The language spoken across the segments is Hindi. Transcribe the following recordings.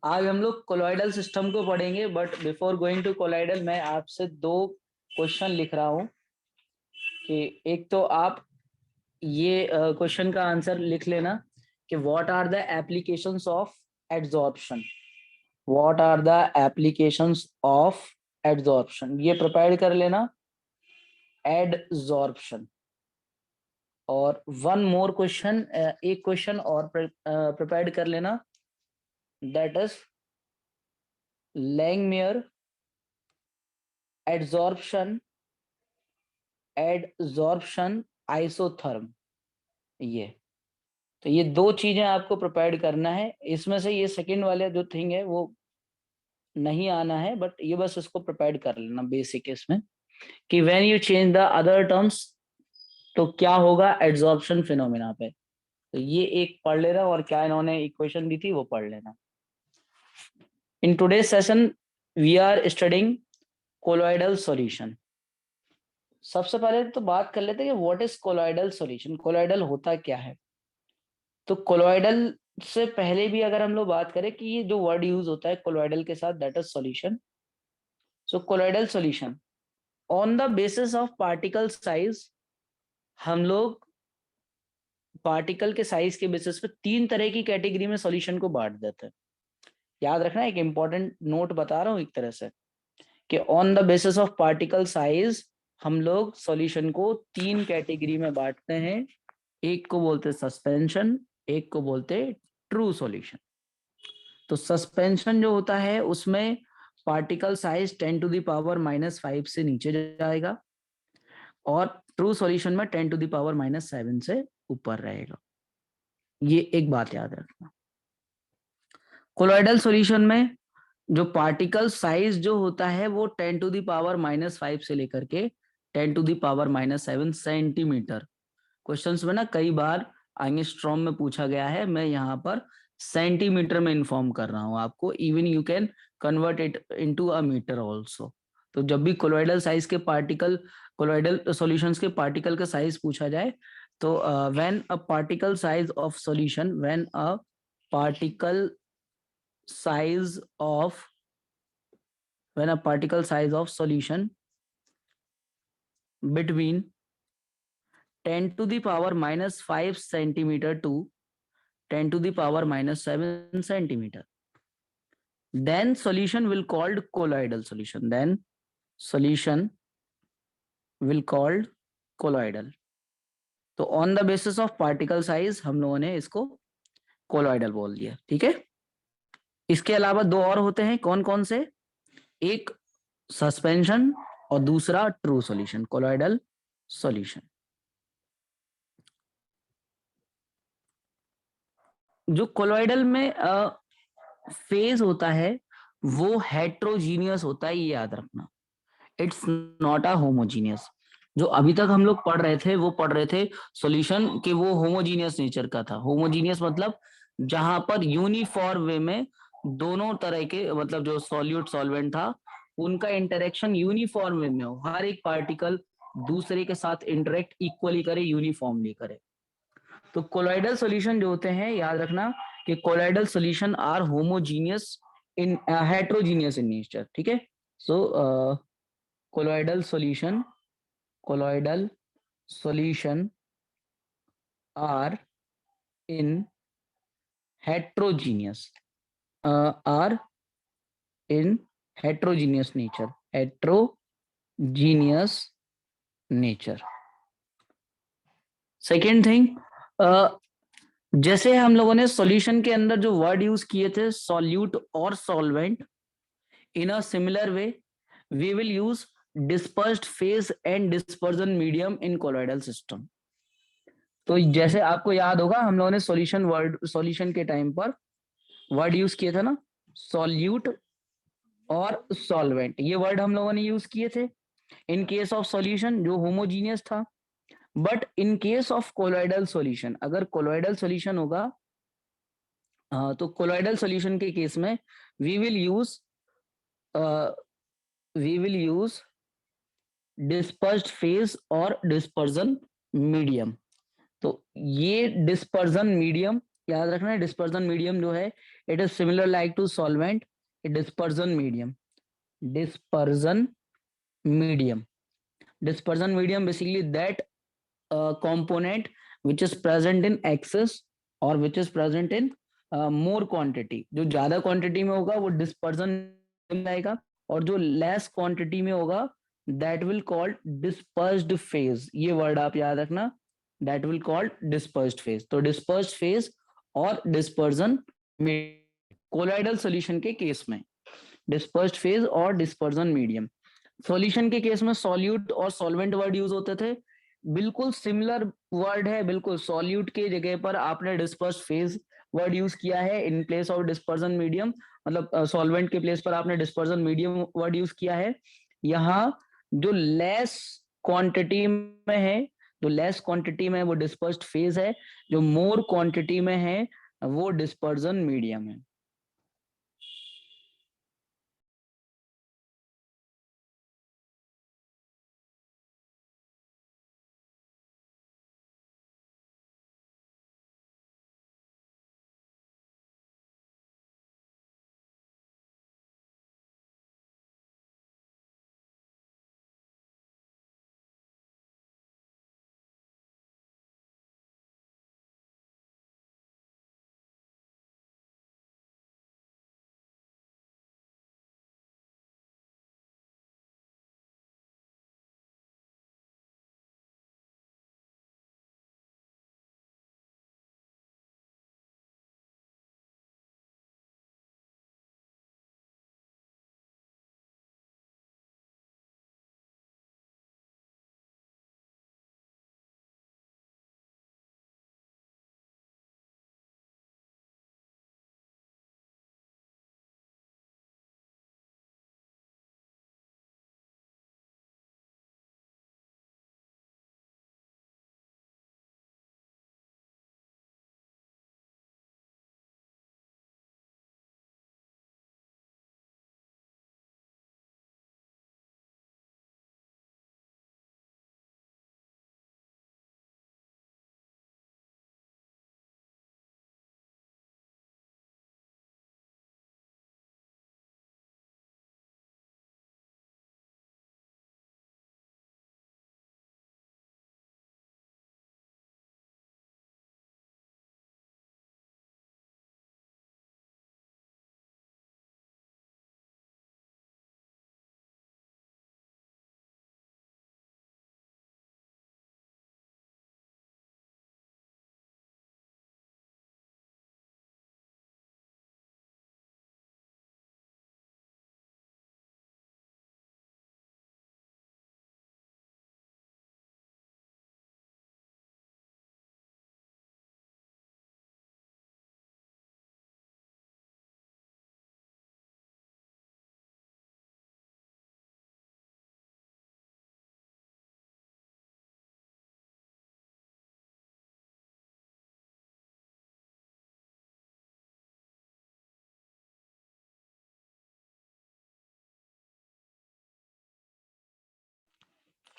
आज हम लोग कोलॉइडल सिस्टम को पढ़ेंगे, but before going to colloidal मैं आपसे दो क्वेश्चन लिख रहा हूँ कि एक तो आप ये क्वेश्चन का आंसर लिख लेना कि what are the applications of adsorption. What are the applications of adsorption, ये प्रिपेयर कर लेना, एडजॉर्प्शन। और वन मोर क्वेश्चन, एक क्वेश्चन और प्रिपेयर कर लेना, that is Langmuir adsorption, adsorption isotherm. ये तो ये दो चीजें आपको प्रिपेयर करना है। इसमें से ये सेकंड वाले जो थिंग है वो नहीं आना है, बट ये बस इसको प्रिपेयर कर लेना बेसिक इसमें कि when you change the other terms तो क्या होगा एड्सॉर्प्शन फिनोमेना पे। तो ये एक पढ़ लेना और क्या इन्होंने इक्वेशन दी थी वो पढ़ लेना। In today's session we are studying colloidal solution. सबसे पहले तो बात कर लेते हैं कि what is colloidal solution, colloidal होता क्या है। तो कोलॉइडल से पहले भी अगर हम लोग बात करें कि ये जो वर्ड यूज होता है कोलॉइडल के साथ, that is solution. So colloidal solution on the basis of particle size, हम लोग पार्टिकल के साइज के बेसिस पे तीन तरह की कैटेगरी में सॉल्यूशन को बांट देते हैं। याद रखना, एक इंपॉर्टेंट नोट बता रहा हूं एक तरह से कि on the basis of particle size हम लोग सॉल्यूशन को तीन कैटेगरी में बांटते हैं। एक को बोलते सस्पेंशन, एक को बोलते ट्रू सॉल्यूशन। तो सस्पेंशन जो होता है उसमें पार्टिकल साइज 10⁻⁻5 से नीचे जाएगा और ट्रू सॉल्यूशन में 10⁻⁻7 से ऊपर रहेगा। ये एक बात याद रखना। कोलॉइडल सॉल्यूशन में जो पार्टिकल साइज जो होता है वो 10⁻⁻5 से लेकर के 10⁻⁻7 सेंटीमीटर। क्वेश्चंस में ना कई बार एंगस्ट्रॉम में पूछा गया है, मैं यहाँ पर सेंटीमीटर में इन्फॉर्म कर रहा हूँ आपको। Even you can convert it into a metre also. तो जब भी कोलॉइडल साइज के पार्टिकल, कोलॉइडल सॉल्यूशंस के पार्टिकल का साइज पूछा जाए तो when a particle size of solution, when a particle size of when a particle size of solution between 10⁻⁻5 centimeter to 10⁻⁻7 centimeter, then solution will called colloidal solution, then solution will called colloidal। तो on the basis of particle size हम लोगों ने इसको कोलॉइडल बोल दिया, ठीक है। इसके अलावा दो और होते हैं, कौन कौन से, एक सस्पेंशन और दूसरा ट्रू सॉल्यूशन, कोलॉइडल सॉल्यूशन। जो कोलॉइडल में फेज होता है वो हेट्रोजीनियस होता है, ये याद रखना। It's not a homogeneous. जो अभी तक हम लोग पढ़ रहे थे वो पढ़ रहे थे सॉल्यूशन कि वो होमोजीनियस नेचर का था। होमोजीनियस मतलब जहां पर यूनिफॉर्म वे में दोनों तरह के, मतलब जो सॉल्यूट सॉल्वेंट था उनका इंटरेक्शन यूनिफॉर्म वे में हो, हर एक पार्टिकल दूसरे के साथ इंटरेक्ट इक्वली करे, यूनिफॉर्मली करे। तो कोलॉइडल सॉल्यूशन जो होते हैं, याद रखना कि colloidal solution are homogeneous in heterogeneous in nature, ठीक है। So colloidal solution, colloidal solution are in heterogeneous, are in heterogeneous nature, heterogeneous nature। Second thing, जैसे हम लोगों ने सॉल्यूशन के अंदर जो वर्ड यूज किए थे सॉल्यूट और solvent, in a similar way we will use dispersed phase and dispersion medium in colloidal system. तो जैसे आपको याद होगा हम लोगों ने सॉल्यूशन वर्ड, सॉल्यूशन के टाइम पर वर्ड यूज किए थे ना, सॉल्यूट और सॉल्वेंट, ये वर्ड हम लोगों ने यूज किए थे इन केस ऑफ सॉल्यूशन जो होमोजीनियस था। But in case of colloidal solution, अगर कोलॉइडल सॉल्यूशन होगा तो कोलॉइडल सॉल्यूशन के केस में we will use we will use dispersed phase और डिस्पर्जन मीडियम। तो ये डिस्पर्जन मीडियम याद रखना है डिस्पर्जन मीडियम जो है it is similar like to solvent, dispersion medium, dispersion medium. Dispersion medium basically that component which is present in excess or which is present in more quantity. जो ज्यादा क्वांटिटी में होगा वो डिस्पर्जन आएगा, और जो लेस क्वांटिटी में होगा that will called dispersed phase. ये वर्ड आप याद रखना, that will called dispersed phase. तो डिस्पर्स्ड फेज और डिस्पर्जन कोलाइडल सॉल्यूशन के केस में डिस्पर्स्ड फेज और डिस्पर्जन मीडियम. सॉल्यूशन के केस में सॉल्यूट और सॉल्वेंट वर्ड यूज होते थे, बिल्कुल सिमिलर वर्ड है. बिल्कुल सॉल्यूट के जगह पर आपने डिस्पर्स्ड फेज वर्ड यूज किया है in place of dispersion medium, मतलब सॉल्वेंट के प्लेस पर आपने डिस्पर्जन मीडियम वर्ड यूज किया है. यहाँ जो लेस क्वांटिटी में है, जो लेस क्वांटिटी में है वो डिस्पर्स्ड फेज है, जो मोर क्वांटिटी में है वो डिस्पर्जन मीडियम है.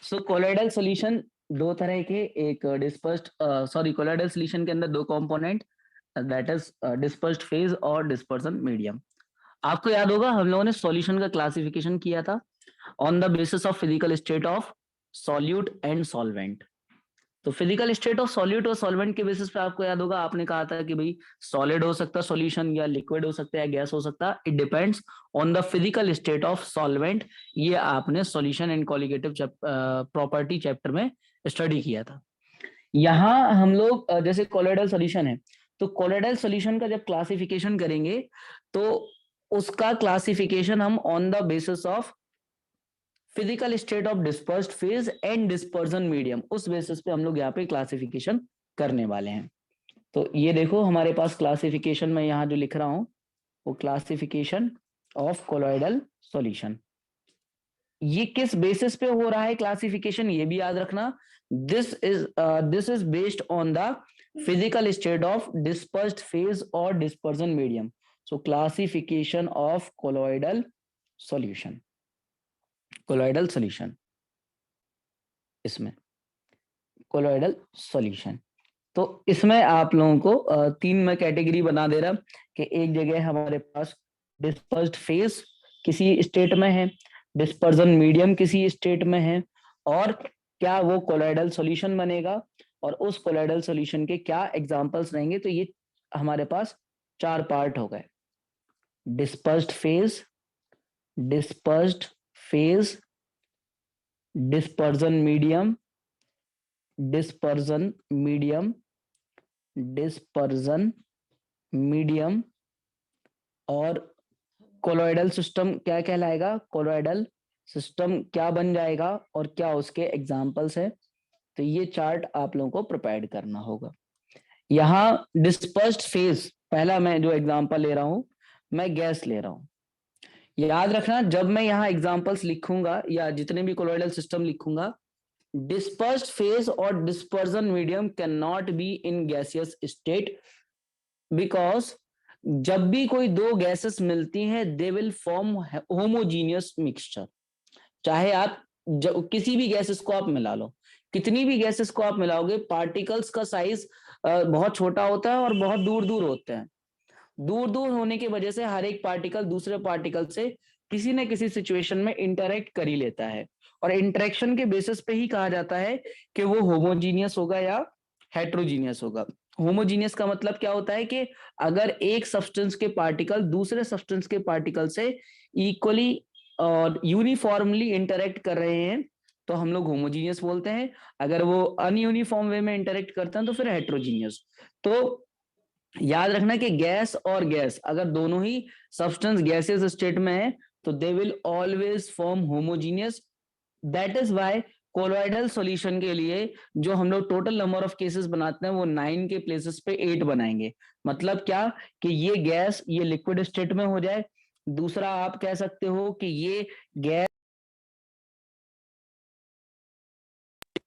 सो कोलोइडल सॉल्यूशन दो तरह के, एक डिस्पर्स्ड सॉरी कोलोइडल सॉल्यूशन के अंदर दो component, that is dispersed phase और डिस्पर्सन मीडियम. आपको याद होगा हम लोगों ने सॉल्यूशन का क्लासिफिकेशन किया था on the basis of physical state of solute and solvent. तो फिजिकल स्टेट ऑफ सॉल्यूट और सॉल्वेंट के बेसिस पे आपको याद होगा आपने कहा था कि भाई सॉलिड हो सकता है सॉल्यूशन, या लिक्विड हो सकता है, या गैस हो सकता है, it depends on the physical state of solvent. ये आपने solution and colligative property chapter में स्टडी किया था. यहाँ हम लोग जैसे कोलोइडल सॉल्यूशन है, तो कोलोइडल सॉल्यूशन का जब क्लासिफिकेशन करेंगे तो उसका क्लासिफिकेशन हम on the basis of physical state of dispersed phase and dispersion medium, उस बेसिस पे हम लोग यहाँ पे क्लासिफिकेशन करने वाले हैं. तो ये देखो हमारे पास क्लासिफिकेशन में यहाँ जो लिख रहा हूं वो क्लासिफिकेशन ऑफ कोलोइडल सॉल्यूशन. ये किस बेसिस पे हो रहा है क्लासिफिकेशन ये भी याद रखना. This is based on the physical state of dispersed phase और dispersion medium. So classification of colloidal solution, colloidal solution, इसमें कोलोइडल सॉल्यूशन तो इसमें आप लोगों को तीन में कैटेगरी बना दे रहा कि एक जगह हमारे पास डिस्पर्स्ड फेज किसी स्टेट में है, डिस्पर्जन मीडियम किसी स्टेट में है, और क्या वो कोलॉइडल सॉल्यूशन बनेगा, और उस कोलॉइडल सॉल्यूशन के क्या एग्जांपल्स रहेंगे। तो ये हमारे पास चार पार्ट हो गए, dispersed phase, dispersed phase, dispersion medium, dispersion medium, dispersion medium, और कोलॉइडल सिस्टम क्या कहलाएगा, कोलॉइडल सिस्टम क्या बन जाएगा, और क्या उसके एग्जाम्पल्स है। तो ये चार्ट आप लोगों को प्रिपेयर करना होगा। यहाँ डिस्पर्स्ड फेज, पहला मैं जो एग्जांपल ले रहा हूं, मैं गैस ले रहा हूं। याद रखना, जब मैं यहाँ एग्जांपल्स लिखूंगा या जितने भी कोलॉइडल सिस्टम लिखूंगा, डिस्पर्स्ड फेज और dispersion medium can not be in gaseous state, because जब भी कोई दो गैसेस मिलती हैं they will form homogeneous mixture. चाहे आप किसी भी गैसेस को आप मिला लो, कितनी भी गैसेस को आप मिलाओगे, पार्टिकल्स का साइज बहुत छोटा होता है और बहुत दूर दूर होते हैं। दूर दूर होने की वजह से हर एक पार्टिकल दूसरे पार्टिकल से किसी न किसी सिचुएशन में इंटरेक्ट कर ही लेता है, और इंटरेक्शन के बेसिस पे ही कहा जाता है कि वो होमोजीनियस होगा या हेट्रोजीनियस होगा। होमोजीनियस का मतलब क्या होता है कि अगर एक सब्सटेंस के पार्टिकल दूसरे सब्सटेंस के पार्टिकल से इक्वली और यूनिफॉर्मली इंटरेक्ट कर रहे हैं तो हम लोग होमोजीनियस बोलते हैं। अगर वो अनयूनिफॉर्म वे में इंटरेक्ट करते हैं तो फिर हेट्रोजीनियस। तो याद रखना कि गैस और गैस अगर दोनों ही सब्सटेंस गैसेस स्टेट में है तो they will always form homogeneous. That is why colloidal solution के लिए जो हम लोग टोटल नंबर ऑफ केसेस बनाते हैं वो 9 के प्लेसेस पे 8 बनाएंगे। मतलब क्या कि ये गैस ये लिक्विड स्टेट में हो जाए, दूसरा आप कह सकते हो कि ये गैस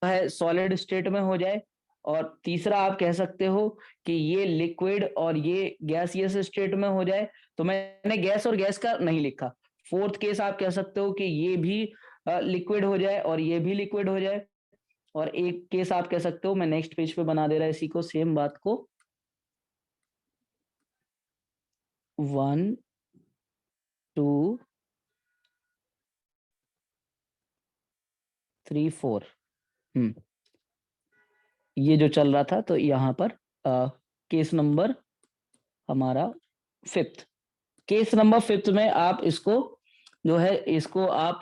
है सॉलिड स्टेट में हो जाए, और तीसरा आप कह सकते हो कि ये लिक्विड और ये गैसियस स्टेट में हो जाए। तो मैंने गैस और गैस का नहीं लिखा। फोर्थ केस आप कह सकते हो कि ये भी लिक्विड हो जाए और ये भी लिक्विड हो जाए। और एक केस आप कह सकते हो, मैं नेक्स्ट पेज पे बना दे रहा इसी को, सेम बात को, 1 2 3 4। ये जो चल रहा था, तो यहाँ पर केस नंबर हमारा फिफ्थ, केस नंबर फिफ्थ में आप इसको जो है इसको आप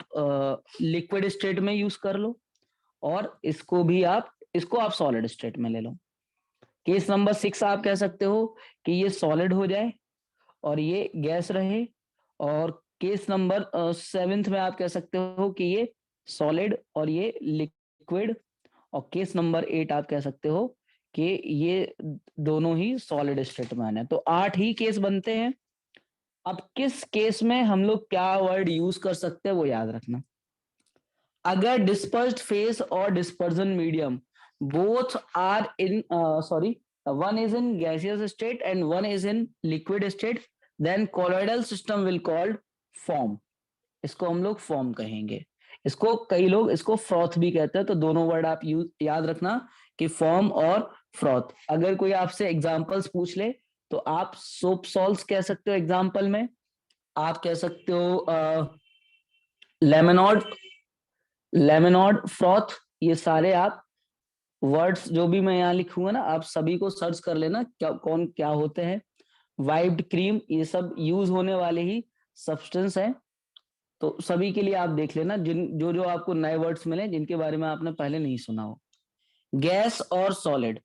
लिक्विड स्टेट में यूज कर लो, और इसको आप सॉलिड स्टेट में ले लो। केस नंबर 6 आप कह सकते हो कि ये सॉलिड हो जाए और ये गैस रहे, और केस नंबर 7 में आप कह सकते हो कि ये सॉलिड और ये लिक्विड, और केस नंबर 8 आप कह सकते हो कि ये दोनों ही सॉलिड स्टेट में आने। तो 8 ही केस बनते हैं। अब किस केस में हम लोग क्या वर्ड यूज कर सकते हैं वो याद रखना। अगर डिस्पर्स्ड फेज और dispersion medium both are in sorry one is in gaseous state and one is in liquid state, then colloidal system will called form। इसको हम लोग फॉर्म कहेंगे। इसको कई लोग इसको फ्रॉथ भी कहते हैं। तो दोनों वर्ड आप याद रखना कि फॉर्म और फ्रॉथ। अगर कोई आपसे एग्जांपल्स पूछ ले तो आप सोप सॉल्ट्स कह सकते हो एग्जांपल में, आप कह सकते हो लेमनॉड, लेमनॉड फ्रॉथ। ये सारे आप वर्ड्स जो भी मैं यहाँ लिखूंगा ना, आप सभी को सर्च कर लेना क्या कौन क्या होते हैं। वाइप्ड क्रीम, ये सब यूज होने वाले ही सब्सटेंस हैं। तो सभी के लिए आप देख लेना जिन जो जो आपको नए वर्ड्स मिले जिनके बारे में आपने पहले नहीं सुना हो। गैस और सॉलिड,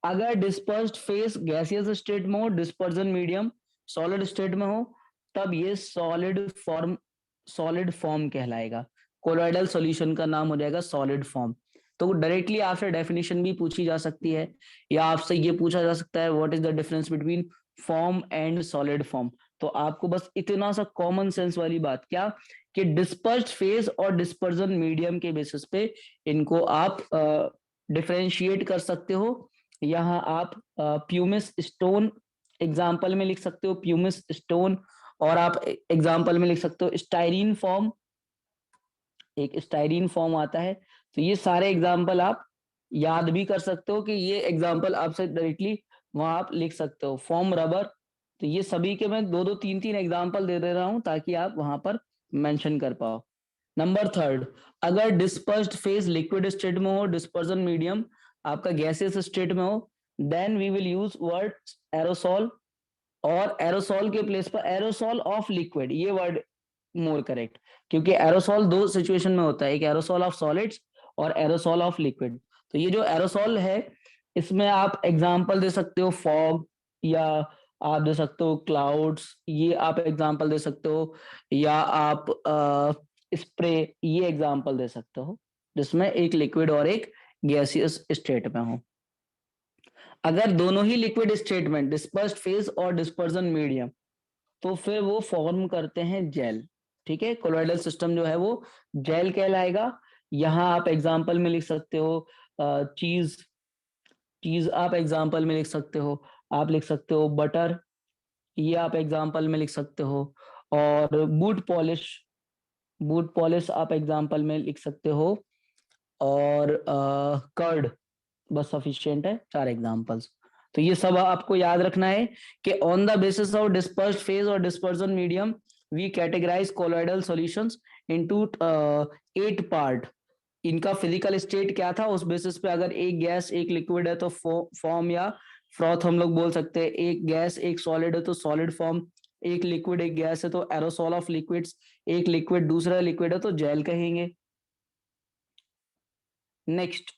अगर डिस्पर्स्ड फेस गैसियस स्टेट में हो, डिस्पर्जन मीडियम सॉलिड स्टेट में हो, तब ये सॉलिड फॉर्म कहलाएगा। कोलॉइडल सॉल्यूशन का नाम हो जाएगा सॉलिड फॉर्म। तो डायरेक्टली आपसे डेफिनेशन भी पूछी जा सकती है, या आपसे ये पूछा जा सकता है what is the difference between form and solid form. तो आपको बस इतना सा कॉमन सेंस वाली बात क्या कि डिस्पर्स्ड फेज और डिस्पर्जन मीडियम के बेसिस पे इनको आप डिफरेंशिएट कर सकते हो। यहाँ आप प्यूमिस स्टोन एग्जाम्पल में लिख सकते हो, प्यूमिस स्टोन, और आप एग्जाम्पल में लिख सकते हो स्टाइरीन फॉर्म, एक स्टाइरीन फॉर्म आता है। तो ये सारे एग्जाम्पल आप याद भी कर सकते हो कि ये एग्जाम्पल आपसे डायरेक्टली वहां आप लिख सकते हो। फॉर्म रबर, तो ये सभी के मैं दो दो तीन तीन एग्जाम्पल दे रहा हूं ताकि आप वहां पर मेंशन कर पाओ। नंबर थर्ड, अगर डिस्पर्स्ड फेज लिक्विड स्टेट में हो, डिस्पर्जन मीडियम आपका गैसियस स्टेट में हो, then we will use word aerosol, और एरोसॉल के प्लेस पर एरोसॉल ऑफ लिक्विड, ये वर्ड मोर करेक्ट, क्योंकि एरोसॉल दो सिचुएशन में होता है, एक एरोसॉल ऑफ सॉलिड्स और एरोसॉल ऑफ लिक्विड। तो ये जो एरोसॉल है, इसमें आप एग्जांपल दे सकते हो फॉग, या आप दे सकते हो क्लाउड्स, ये आप एग्जांपल दे सकते हो, या आप स्प्रे, ये एग्जांपल दे सकते हो, जिसमें एक लिक्विड और एक गैसियस स्टेट में हो। अगर दोनों ही लिक्विड स्टेट में, डिस्पर्स्ड फेज और डिस्पर्जन मीडियम, तो फिर वो फॉर्म करते हैं जेल। ठीक है, कोलॉइडल सिस्टम जो है वो जेल कहलाएगा। यहाँ आप एग्जांपल में लिख सकते हो चीज, चीज आप एग्जांपल में लिख सकते हो, आप लिख सकते हो बटर, ये आप एग्जांपल में लिख सकते हो, और बूट पॉलिश, बूट पॉलिश आप एग्जांपल में लिख सकते हो, और कर्ड, बस सफिशिएंट है, चार एग्जांपल्स। तो ये सब आपको याद रखना है कि on the basis of dispersed phase और dispersion medium we categorise colloidal solutions into 8 part. इनका फिजिकल स्टेट क्या था, उस बेसिस पे अगर एक गैस एक लिक्विड है तो फॉर्म या फ्रॉथ हम लोग बोल सकते हैं, एक गैस एक सॉलिड है तो सॉलिड फॉर्म, एक लिक्विड एक गैस है तो एरोसॉल ऑफ लिक्विड्स, एक लिक्विड दूसरा लिक्विड है तो जेल कहेंगे। नेक्स्ट,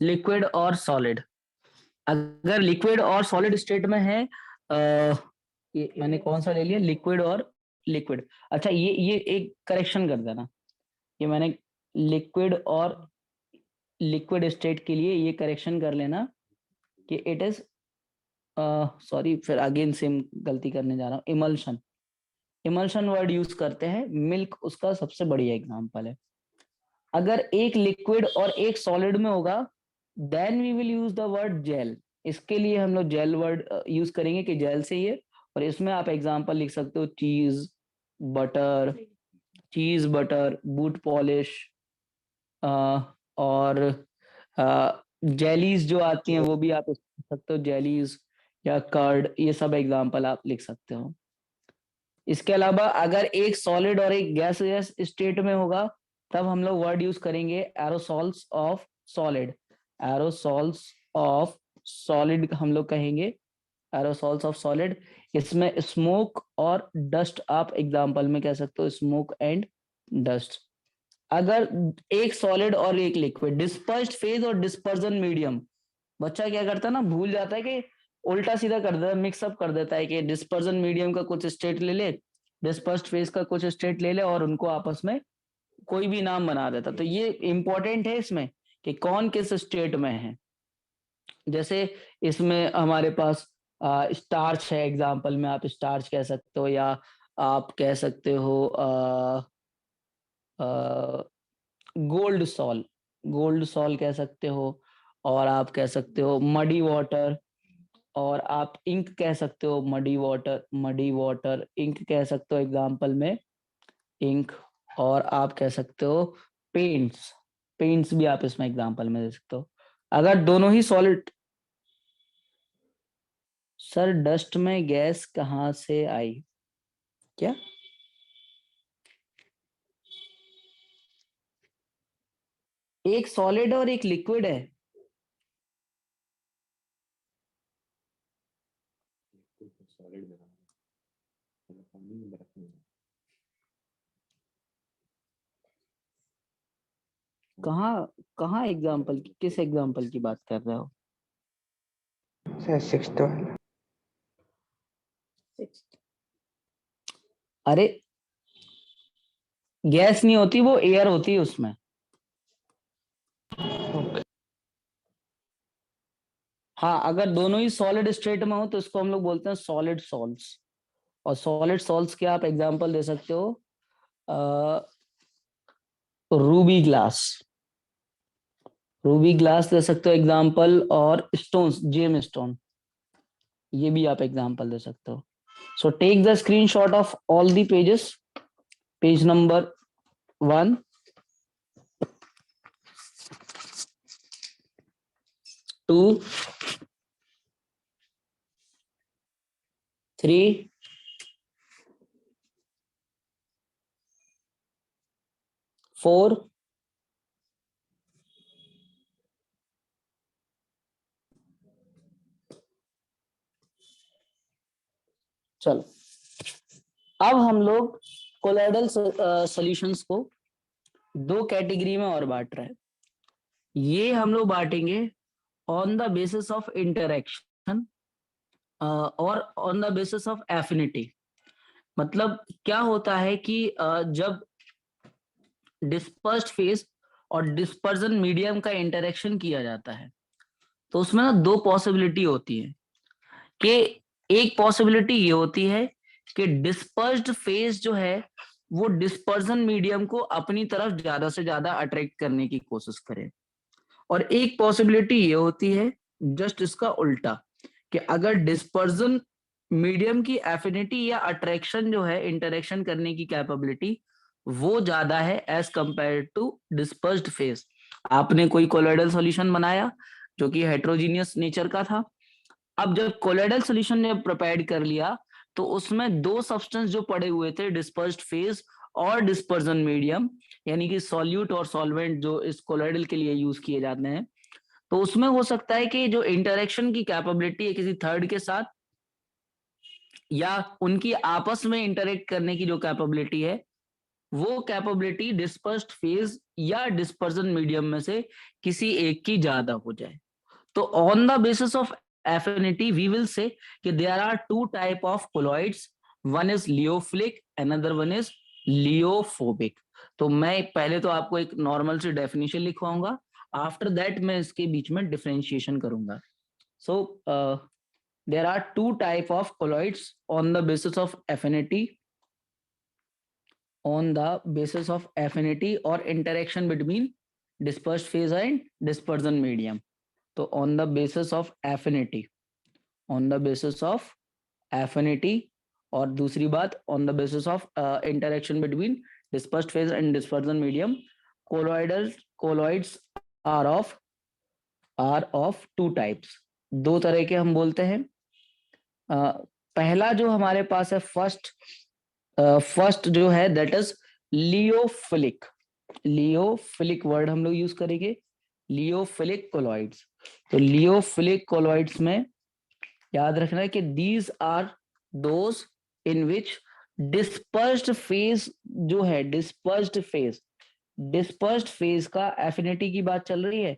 लिक्विड और सॉलिड, अगर लिक्विड और सॉलिड स्टेट में है, ये मैंने कौन सा ले लिया, लिक्विड और लिक्विड, अच्छा ये एक करेक्शन कर देना, ये मैंने लिक्विड और लिक्विड स्टेट के लिए ये करेक्शन कर लेना कि इट इज, सॉरी फिर अगेन सेम गलती करने जा रहा हूँ, इमल्शन, इमल्शन वर्ड यूज करते हैं, मिल्क उसका सबसे बढ़िया एग्जांपल है। अगर एक लिक्विड और एक सॉलिड में होगा, then we will use the word gel, इसके लिए हम लोग जेल वर्ड यूज करेंगे कि जेल से ही है। और इसमें आप एग्जांपल लिख सकते हो चीज, बटर, चीज बटर, बूट पॉलिश, और जेलीज जो आती हैं वो भी आप लिख सकते हो, जेलीज या कर्ड, ये सब एग्जांपल आप लिख सकते हो। इसके अलावा अगर एक सॉलिड और एक गैसियस स्टेट में होगा, तब हम लोग वर्ड यूज करेंगे aerosols of solid, aerosols of solid हम लोग कहेंगे, एरोसॉल्स ऑफ सॉलिड। इसमें स्मोक और डस्ट आप एग्जांपल में कह सकते हो, स्मोक एंड डस्ट। अगर एक सॉलिड और एक लिक्विड, डिस्पर्स्ड फेज और डिस्पर्जन मीडियम, बच्चा क्या करता है ना, भूल जाता है कि उल्टा सीधा कर देता है, मिक्सअप कर देता है कि डिस्पर्जन मीडियम का कुछ स्टेट ले ले, डिस्पर्स्ड फेज का कुछ स्टेट ले ले, और उनको आपस में कोई भी नाम बना देता। तो ये इंपॉर्टेंट है इसमें कि कौन किस स्टेट में है। जैसे इसमें हमारे पास स्टार्च है, एग्जाम्पल में आप स्टार्च कह सकते हो, या आप कह सकते हो गोल्ड सॉल, गोल्ड सॉल कह सकते हो, और आप कह सकते हो मडी वाटर, और आप इंक कह सकते हो, muddy water, muddy water ink कह सकते हो एग्जाम्पल में, इंक। और आप कह सकते हो पेंट्स, पेंट्स भी आप इसमें एग्जाम्पल में दे सकते हो। अगर दोनों ही सॉलिड, सर डस्ट में गैस कहाँ से आई? क्या? एक सॉलिड और एक लिक्विड है। सॉलिड में पानी में बर्फ में। कहाँ कहाँ एग्जाम्पल, किस एग्जाम्पल की बात कर रहे हो? सर सिक्स्थ वाला। अरे गैस नहीं होती, वो एयर होती है उसमें। हाँ, अगर दोनों ही सॉलिड स्टेट में हो तो इसको हम लोग बोलते हैं सॉलिड सॉल्ट्स। और सॉलिड सॉल्ट्स के आप एग्जांपल दे सकते हो रूबी ग्लास, रूबी ग्लास दे सकते हो एग्जांपल, और स्टोन्स, जेम स्टोन, ये भी आप एग्जांपल दे सकते हो। So take the screenshot of all the pages, page number 1, 2, 3, 4, चलो अब हम लोग कोलोइडल सॉल्यूशंस को दो कैटेगरी में और बांट रहे हैं। ये हम लोग बांटेंगे on the basis of interaction और on the basis of affinity. मतलब क्या होता है कि जब डिस्पर्स्ड फेज और डिस्पर्जन मीडियम का इंटरेक्शन किया जाता है तो उसमें ना दो पॉसिबिलिटी होती है। कि एक पॉसिबिलिटी ये होती है कि डिस्पर्स्ड फेज जो है वो डिस्पर्जन मीडियम को अपनी तरफ ज्यादा से ज्यादा अट्रैक्ट करने की कोशिश करे, और एक पॉसिबिलिटी ये होती है जस्ट इसका उल्टा, कि अगर डिस्पर्जन मीडियम की एफिनिटी या अट्रैक्शन जो है, इंटरेक्शन करने की कैपेबिलिटी वो ज्यादा है as compare to dispersed phase. आपने कोई कोलोइडल सॉल्यूशन बनाया जो कि हेट्रोजीनियस नेचर का था। अब जब कोलोइडल सॉल्यूशन ने प्रिपेयर कर लिया तो उसमें दो सब्सटेंस जो पड़े हुए थे, डिस्पर्स्ड फेज और डिस्पर्जन मीडियम, यानी कि सॉल्यूट और सॉल्वेंट जो इस कोलोइडल के लिए यूज किए जाते हैं, तो उसमें हो सकता है कि जो इंटरेक्शन की कैपेबिलिटी है किसी थर्ड के साथ या उनकी आपस में इंटरेक्ट करने की जो कैपेबिलिटी है, वो कैपेबिलिटी डिस्पर्स्ड फेज या डिस्पर्जन मीडियम में से किसी एक की ज्यादा हो जाए। तो on the basis of affinity we will say कि there are two type of colloids, one is lyophilic, another one is lyophobic. तो मैं पहले तो आपको एक नॉर्मल सी डेफिनेशन लिखवाऊंगा, आफ्टर दैट मैं इसके बीच में डिफरेंशिएशन करूंगा। So there are two type of colloids on the basis of affinity, on the basis of affinity or interaction between dispersed phase and dispersion medium। तो on the basis of affinity, on the basis of affinity, और दूसरी बात on the basis of interaction between dispersed phase and dispersion medium, colloids are of two types, दो तरह के हम बोलते हैं। पहला जो हमारे पास है फर्स्ट जो है दैट इज लियोफिलिक। लियोफिलिक वर्ड हम लोग यूज करेंगे, लियोफिलिक कोलॉइड्स। तो लियोफिलिक कोलॉइड्स में याद रखना है कि these are those in which dispersed phase जो है, डिस्पर्स्ड फेज का एफिनिटी की बात चल रही है,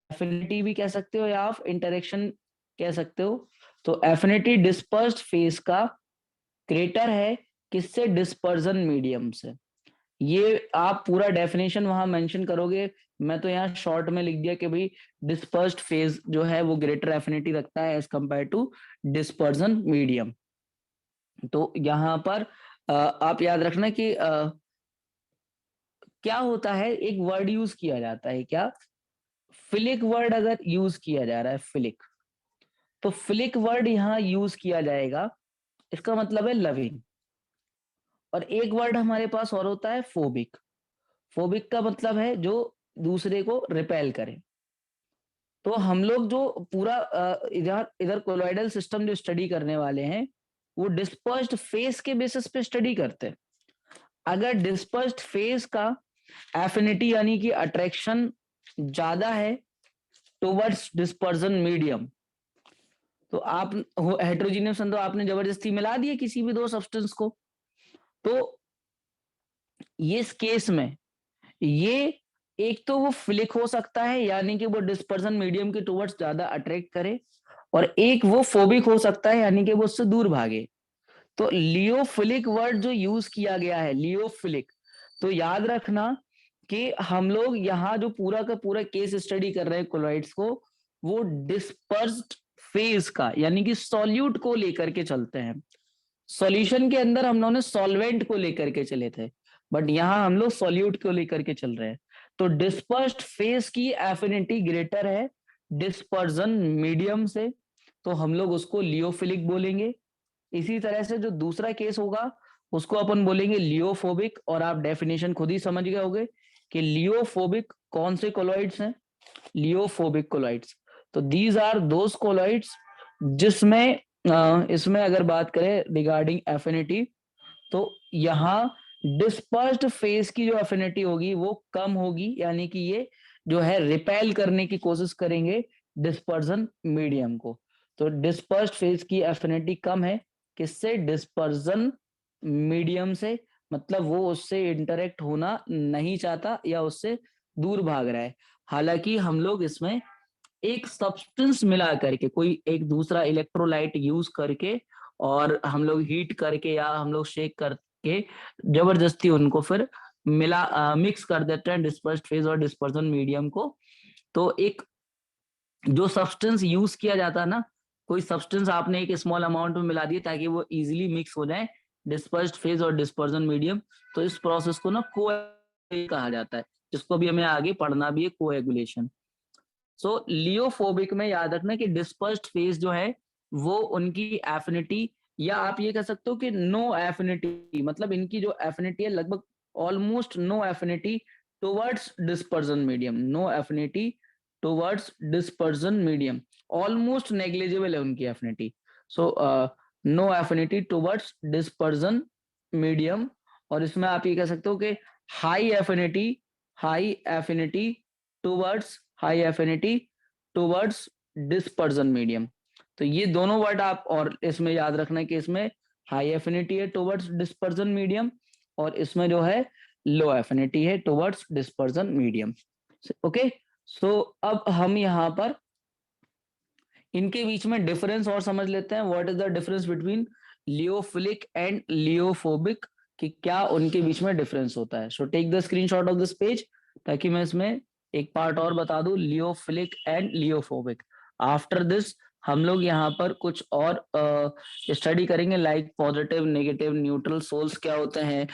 एफिनिटी भी कह सकते हो या आप इंटरेक्शन कह सकते हो। तो एफिनिटी डिस्पर्स्ड फेज का क्रेटर है किससे? डिस्पर्जन मीडियम से। ये आप पूरा डेफिनेशन वहां मेंशन करोगे, मैं तो यहाँ शॉर्ट में लिख दिया कि भाई डिस्पर्स्ड फेज जो है वो ग्रेटर एफिनिटी रखता है as compare to dispersion medium. तो यहाँ पर आप याद रखना कि क्या होता है, एक वर्ड यूज किया जाता है, क्या? फिलिक वर्ड अगर यूज किया जा रहा है, फिलिक, तो फिलिक वर्ड यहाँ यूज किया जाएगा, इसका मतलब है लविंग। और एक वर्ड हमारे पास और होता है फोबिक। फोबिक का मतलब है जो दूसरे को रिपेल करे। तो हम लोग जो पूरा इधर इधर कोलॉइडल सिस्टम जो स्टडी करने वाले हैं वो डिस्पर्स्ड फेस के बेसिस पे स्टडी करते हैं। अगर डिस्पर्स्ड फेस का एफिनिटी यानी कि अट्रैक्शन ज्यादा है टुवर्ड्स डिस्पर्जन मीडियम, तो आप हेट्रोजीनियस तो आपने जबरदस्ती मिला दिए किसी भी दो सब्सटेंस को, तो ये इस केस में ये एक तो वो फिलिक हो सकता है यानी कि वो डिस्पर्जन मीडियम के टुवर्ड्स ज्यादा अट्रैक्ट करे, और एक वो फोबिक हो सकता है यानी कि वो उससे दूर भागे। तो लियोफिलिक वर्ड जो यूज किया गया है लियोफिलिक, तो याद रखना कि हम लोग यहाँ जो पूरा का पूरा केस स्टडी कर रहे हैं कोलॉइड्स को, वो डिस्पर्स्ड फेज का यानी कि सॉल्यूट को लेकर के चलते हैं। सॉल्यूशन के अंदर हम लोगों ने सॉल्वेंट को लेकर के चले थे, बट यहाँ हम लोग सॉल्यूट को लेकर के चल रहे हैं। तो डिस्पर्स्ड फेज की एफिनिटी ग्रेटर है डिस्पर्जन मीडियम से, तो हम लोग उसको लियोफिलिक बोलेंगे। इसी तरह से जो दूसरा केस होगा उसको अपन बोलेंगे लियोफोबिक, और आप डेफिनेशन खुद ही समझ गए होंगे कि लियोफोबिक कौन से कोलॉइड्स हैं, लियोफोबिक कोलॉइड्स। तो दीज आर दोज कोलॉइड्स जिसमें इसमें अगर बात करें रिगार्डिंग एफिनिटी, तो यहाँ डिस्पर्स्ड फेज की जो एफिनिटी होगी वो कम होगी, यानी कि ये जो है रिपेल करने की कोशिश करेंगे डिस्पर्जन मीडियम को। तो डिस्पर्स्ड फेज की एफिनिटी कम है किससे, डिस्पर्जन मीडियम से, मतलब वो उससे इंटरेक्ट होना नहीं चाहता या उससे दूर भाग रहा है। हालांकि हम लोग इसमें एक सब्सटेंस मिला करके कोई एक दूसरा इलेक्ट्रोलाइट यूज करके और हम लोग हीट करके या हम लोग शेक करके जबरदस्ती उनको फिर मिक्स कर देते हैं डिस्पर्स्ड फेज और डिस्पर्जन मीडियम को। तो एक जो सब्सटेंस यूज किया जाता है ना, कोई सब्सटेंस आपने एक स्मॉल अमाउंट में मिला दिया ताकि वो इजीली मिक्स हो जाए डिस्पर्स्ड फेज और डिस्पर्जन मीडियम, तो इस प्रोसेस को ना को कहा जाता है, जिसको भी हमें आगे पढ़ना भी है, कोएगुलेशन। सो लियोफोबिक में याद रखना कि डिस्पर्स्ड फेज जो है वो उनकी एफिनिटी, या आप ये कह सकते हो कि नो एफिनिटी, मतलब इनकी जो एफिनिटी है लगभग almost no affinity towards dispersion medium, no affinity towards dispersion medium, almost negligible है उनकी affinity. So no affinity towards dispersion medium. और इसमें आप ये कह सकते हो कि high affinity, high affinity towards, high affinity towards dispersion medium. तो ये दोनों वर्ड आप और इसमें याद रखना है कि इसमें हाई एफिनिटी है टुवर्ड्स डिस्पर्जन मीडियम, और इसमें जो है लो एफिनिटी है टुवर्ड्स डिस्पर्जन मीडियम। ओके, सो अब हम यहाँ पर इनके बीच में डिफरेंस और समझ लेते हैं। What is the difference between lyophilic and lyophobic, कि क्या उनके बीच में डिफरेंस होता है। So take the screenshot of this page ताकि मैं इसमें एक पार्ट और बता दूं, lyophilic and lyophobic. After this हम लोग यहाँ पर कुछ और स्टडी करेंगे, like positive negative neutral sols क्या होते हैं,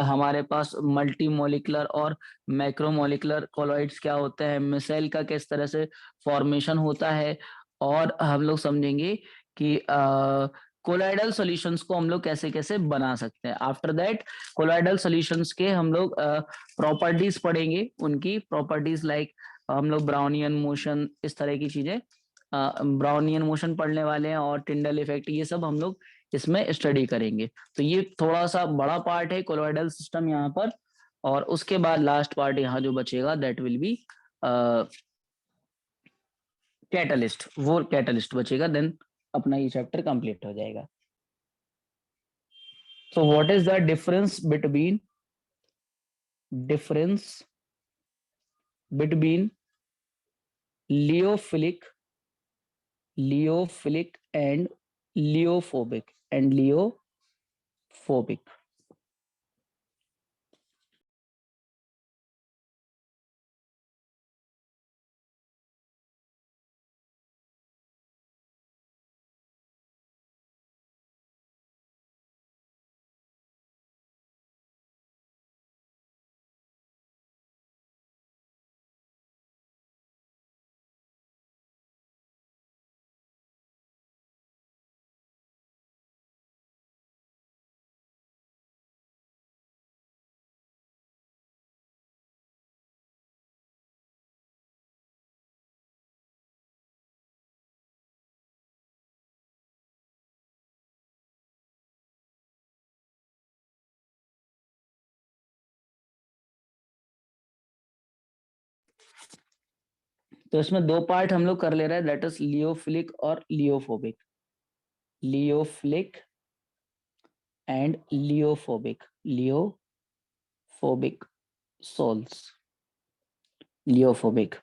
हमारे पास मल्टी मोलिकुलर और मैक्रोमोलिकुलर कोलॉइड्स क्या होते हैं, मिसाइल का किस तरह से फॉर्मेशन होता है, और हम लोग समझेंगे कि कोलॉइडल सॉल्यूशंस को हम लोग कैसे कैसे बना सकते हैं। आफ्टर दैट कोलॉइडल सॉल्यूशंस के हम लोग प्रॉपर्टीज पढ़ेंगे, उनकी प्रॉपर्टीज लाइक हम लोग ब्राउनियन मोशन, इस तरह की चीजें ब्राउनियन मोशन पढ़ने वाले हैं, और टिंडल इफेक्ट, ये सब हम लोग इसमें स्टडी करेंगे। तो ये थोड़ा सा बड़ा पार्ट है कोलॉइडल सिस्टम यहाँ पर, और उसके बाद लास्ट पार्ट यहाँ जो बचेगा दैट विल बी कैटलिस्ट, वो कैटलिस्ट बचेगा, देन अपना ये चैप्टर कंप्लीट हो जाएगा। So what is the difference between lyophilic and lyophobic. तो इसमें दो पार्ट हम लोग कर ले रहे हैं, दैट इज लियोफिलिक और लियोफोबिक। लियोफिलिक एंड लियोफोबिक, लियोफोबिक सोल्स, लियोफोबिक।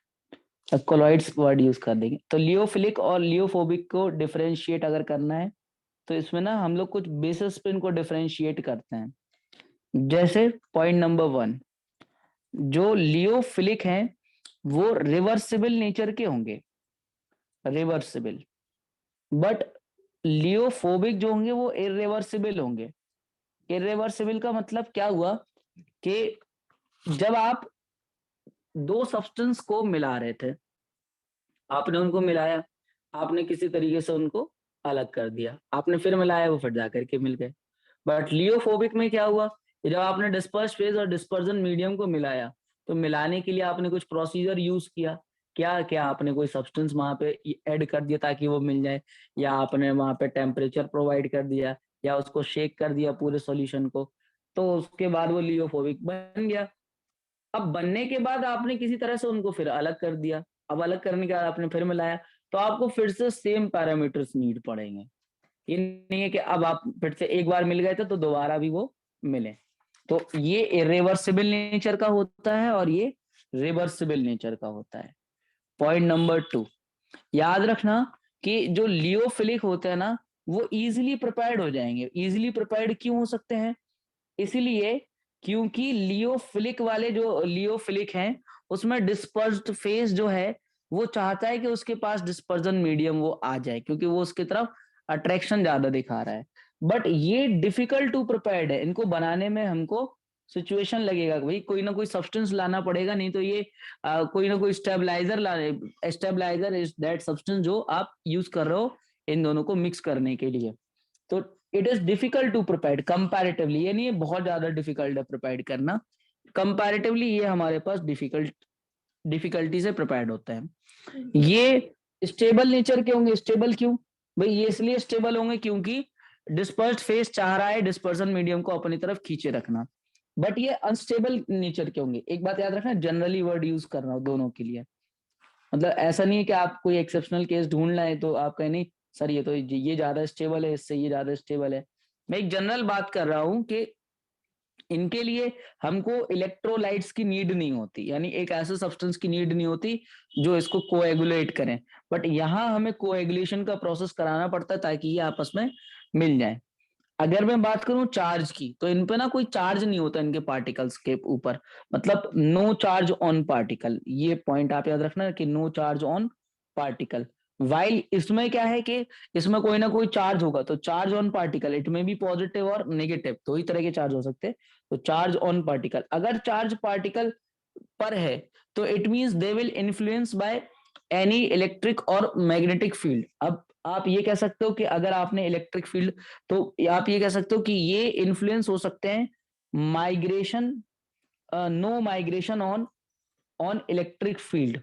अब कोलॉइड्स वर्ड यूज कर देंगे। तो लियोफिलिक और लियोफोबिक को डिफरेंशिएट अगर करना है तो इसमें ना हम लोग कुछ बेसिस पे इनको डिफरेंशिएट करते हैं। जैसे पॉइंट नंबर 1, जो लियोफिलिक हैं वो रिवर्सिबल नेचर के होंगे, रिवर्सिबल। बट लियोफोबिक जो होंगे वो इरिवर्सिबल होंगे। इरिवर्सिबल का मतलब क्या हुआ कि जब आप दो सब्सटेंस को मिला रहे थे, आपने उनको मिलाया, आपने किसी तरीके से उनको अलग कर दिया, आपने फिर मिलाया, वो फिर जाकर के मिल गए। बट लियोफोबिक में क्या हुआ, जब आपने डिस्पर्स फेज और डिस्पर्जन मीडियम को मिलाया, तो मिलाने के लिए आपने कुछ प्रोसीजर यूज किया। क्या क्या आपने कोई सब्सटेंस वहां पे ऐड कर दिया ताकि वो मिल जाए, या आपने वहां पे टेम्परेचर प्रोवाइड कर दिया, या उसको शेक कर दिया पूरे सॉल्यूशन को, तो उसके बाद वो लियोफोबिक बन गया। अब बनने के बाद आपने किसी तरह से उनको फिर अलग कर दिया, अब अलग करने के बाद आपने फिर मिलाया, तो आपको फिर से सेम पैरामीटर्स नीड पड़ेंगे। ये नहीं है कि अब आप फिर से एक बार मिल गए थे तो दोबारा भी वो मिले। तो ये इरिवर्सिबल नेचर का होता है और ये रिवर्सिबल नेचर का होता है। पॉइंट नंबर 2, याद रखना कि जो लियोफिलिक होते हैं ना वो इजीली प्रिपेयर्ड हो जाएंगे। इजीली प्रिपेयर्ड क्यों हो सकते हैं, इसलिए क्योंकि लियोफिलिक वाले जो लियोफिलिक हैं उसमें डिस्पर्स्ड फेज जो है वो चाहता है कि उसके पास डिस्पर्जन मीडियम वो आ जाए, क्योंकि वो उसकी तरफ अट्रैक्शन ज्यादा दिखा रहा है। बट ये डिफिकल्ट टू प्रिपेयर्ड है, इनको बनाने में हमको सिचुएशन लगेगा, भाई कोई ना कोई सब्सटेंस लाना पड़ेगा, नहीं तो ये कोई ना कोई स्टेबलाइजर लाने, स्टेबलाइजर इज दैट सब्सटेंस जो आप यूज कर रहे हो इन दोनों को मिक्स करने के लिए। तो it is difficult to prepare comparatively, ये नहीं है बहुत ज्यादा डिफिकल्ट है प्रिपेयर करना, कंपैरेटिवली ये हमारे पास डिफिकल्टी से प्रिपेयर्ड होते हैं। ये स्टेबल नेचर के होंगे। स्टेबल क्यों भाई, ये इसलिए स्टेबल होंगे क्योंकि डिस्पर्स्ड फेस चाह रहा है डिस्पर्सन मीडियम को अपनी तरफ खींचे रखना। बट ये अनस्टेबल नेचर के होंगे। एक बात याद रखना, जनरली वर्ड यूज कर रहा हूं दोनों के लिए, मतलब ऐसा नहीं है कि आप कोई एक्सेप्शनल केस ढूंढ लाए तो आप कहें नहीं सर ये तो ये ज्यादा स्टेबल है, इससे ये ज्यादा स्टेबल है। मैं एक जनरल बात कर रहा हूं कि इनके लिए हमको इलेक्ट्रोलाइट्स की नीड नहीं होती, यानी एक ऐसे सब्सटेंस की नीड नहीं होती जो इसको कोएगुलेट करें। बट यहाँ हमें कोएगुलेशन का प्रोसेस कराना पड़ता है ताकि ये आपस में मिल जाए। अगर मैं बात करूं चार्ज की, तो इन पे ना कोई चार्ज नहीं होता इनके पार्टिकल्स के ऊपर, मतलब नो चार्ज ऑन पार्टिकल। ये पॉइंट आप याद रखना कि no charge on particle. While इसमें क्या है कि इसमें कोई ना कोई चार्ज होगा, तो चार्ज ऑन पार्टिकल इट में भी पॉजिटिव और नेगेटिव, दो ही तरह के चार्ज हो सकते हैं। तो चार्ज ऑन पार्टिकल, अगर चार्ज पार्टिकल पर है तो it means they will influence by any electric और मैग्नेटिक फील्ड। अब आप ये कह सकते हो कि अगर आपने इलेक्ट्रिक फील्ड, तो आप ये कह सकते हो कि ये इन्फ्लुएंस हो सकते हैं migration, no migration on on electric field,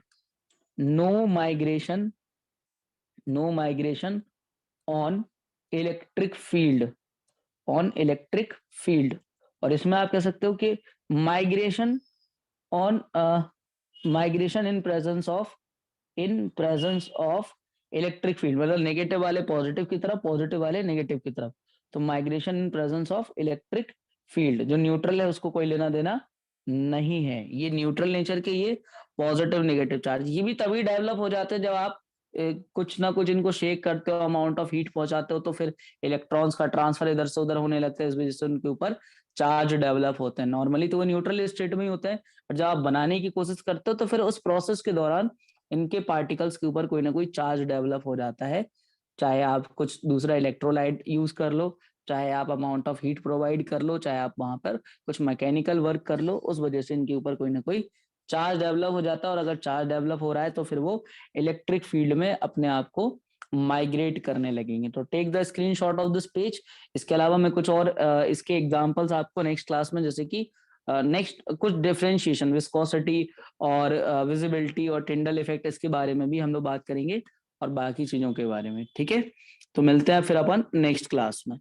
no migration, no migration on electric field, on electric field. और इसमें आप कह सकते हो कि migration on migration in presence of electric field, मतलब नेगेटिव वाले पॉजिटिव की तरफ, पॉजिटिव वाले नेगेटिव की तरफ। तो migration in presence of electric field, जो न्यूट्रल है उसको कोई लेना देना नहीं है, ये न्यूट्रल नेचर के, ये पॉजिटिव नेगेटिव चार्ज। ये भी तभी डेवलप हो जाते हैं जब आप कुछ ना कुछ इनको शेक करते हो, अमाउंट ऑफ हीट पहुंचाते हो, तो फिर इलेक्ट्रॉन्स का ट्रांसफर इधर से उधर होने लगता है, इस वजह से उनके ऊपर चार्ज डेवलप होते हैं। नॉर्मली तो वो न्यूट्रल स्टेट में ही होते हैं, पर जब आप बनाने की कोशिश करते हो तो फिर उस प्रोसेस के दौरान इनके पार्टिकल्स के ऊपर कोई ना कोई चार्ज डेवलप हो जाता है। चाहे आप कुछ दूसरा इलेक्ट्रोलाइट यूज कर लो, चाहे आप अमाउंट ऑफ हीट प्रोवाइड कर लो, चाहे आप वहां पर कुछ मैकेनिकल वर्क कर लो, उस वजह से इनके ऊपर कोई ना कोई चार्ज डेवलप हो जाता है। और अगर चार्ज डेवलप हो रहा है तो फिर वो इलेक्ट्रिक फील्ड में अपने आप को माइग्रेट करने लगेंगे। तो take the screenshot of this page. इसके अलावा मैं कुछ और इसके एग्जांपल्स आपको नेक्स्ट क्लास में, जैसे कि नेक्स्ट कुछ डिफरेंशिएशन, विस्कोसिटी और विजिबिलिटी और टिंडल इफेक्ट, इसके बारे में भी हम लोग बात करेंगे और बाकी चीजों के बारे में। ठीक है, तो मिलते हैं फिर अपन नेक्स्ट क्लास में।